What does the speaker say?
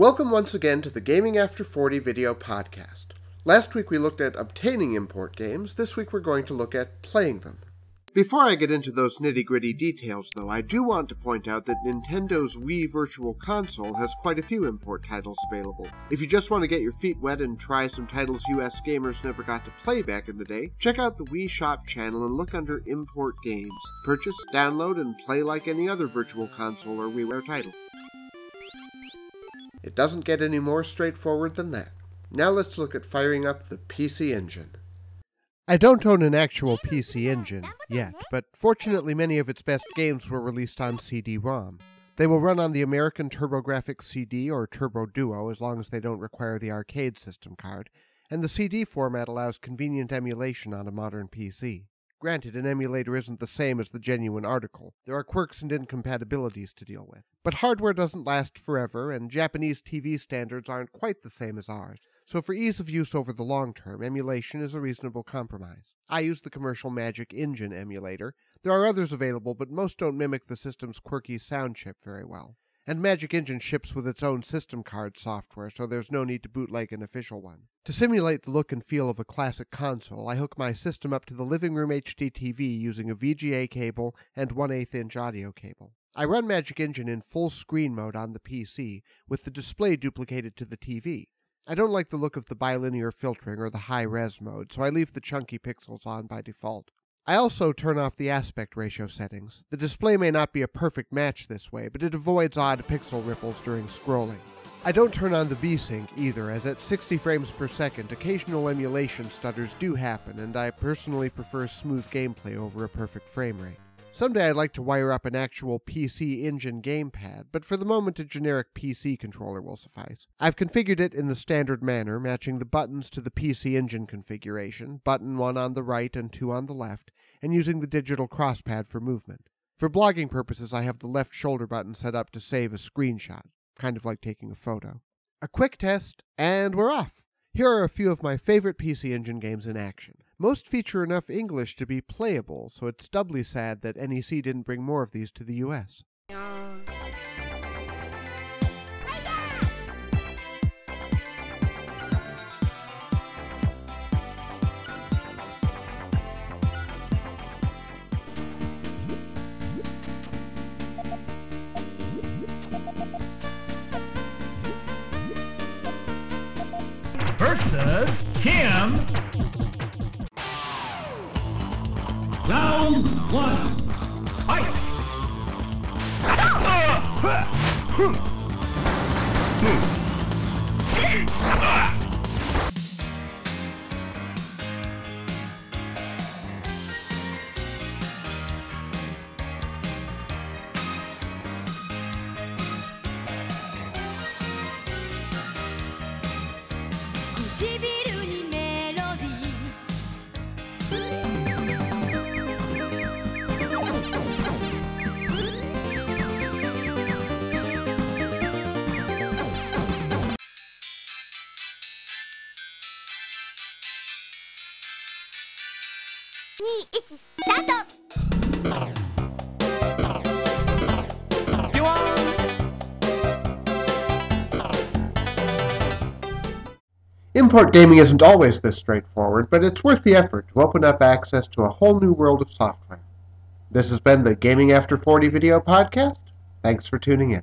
Welcome once again to the Gaming After 40 video podcast. Last week we looked at obtaining import games. This week we're going to look at playing them. Before I get into those nitty-gritty details, though, I do want to point out that Nintendo's Wii Virtual Console has quite a few import titles available. If you just want to get your feet wet and try some titles US gamers never got to play back in the day, check out the Wii Shop channel and look under Import Games. Purchase, download, and play like any other Virtual Console or WiiWare title. It doesn't get any more straightforward than that. Now let's look at firing up the PC Engine. I don't own an actual PC Engine yet, but fortunately many of its best games were released on CD-ROM. They will run on the American TurboGrafx CD or Turbo Duo as long as they don't require the arcade system card, and the CD format allows convenient emulation on a modern PC. Granted, an emulator isn't the same as the genuine article. There are quirks and incompatibilities to deal with. But hardware doesn't last forever, and Japanese TV standards aren't quite the same as ours. So for ease of use over the long term, emulation is a reasonable compromise. I use the commercial Magic Engine emulator. There are others available, but most don't mimic the system's quirky sound chip very well. And Magic Engine ships with its own system card software, so there's no need to bootleg an official one. To simulate the look and feel of a classic console, I hook my system up to the living room HD TV using a VGA cable and 1/8 inch audio cable. I run Magic Engine in full screen mode on the PC, with the display duplicated to the TV. I don't like the look of the bilinear filtering or the high-res mode, so I leave the chunky pixels on by default. I also turn off the aspect ratio settings. The display may not be a perfect match this way, but it avoids odd pixel ripples during scrolling. I don't turn on the VSync either, as at 60 frames per second, occasional emulation stutters do happen, and I personally prefer smooth gameplay over a perfect frame rate. Someday I'd like to wire up an actual PC Engine gamepad, but for the moment a generic PC controller will suffice. I've configured it in the standard manner, matching the buttons to the PC Engine configuration, button 1 on the right and 2 on the left, and using the digital crosspad for movement. For blogging purposes I have the left shoulder button set up to save a screenshot, kind of like taking a photo. A quick test, and we're off! Here are a few of my favorite PC Engine games in action. Most feature enough English to be playable, so it's doubly sad that NEC didn't bring more of these to the US. Versus Kim. Round 1. Fight! Import gaming isn't always this straightforward, but it's worth the effort to open up access to a whole new world of software. This has been the Gaming After 40 video podcast. Thanks for tuning in.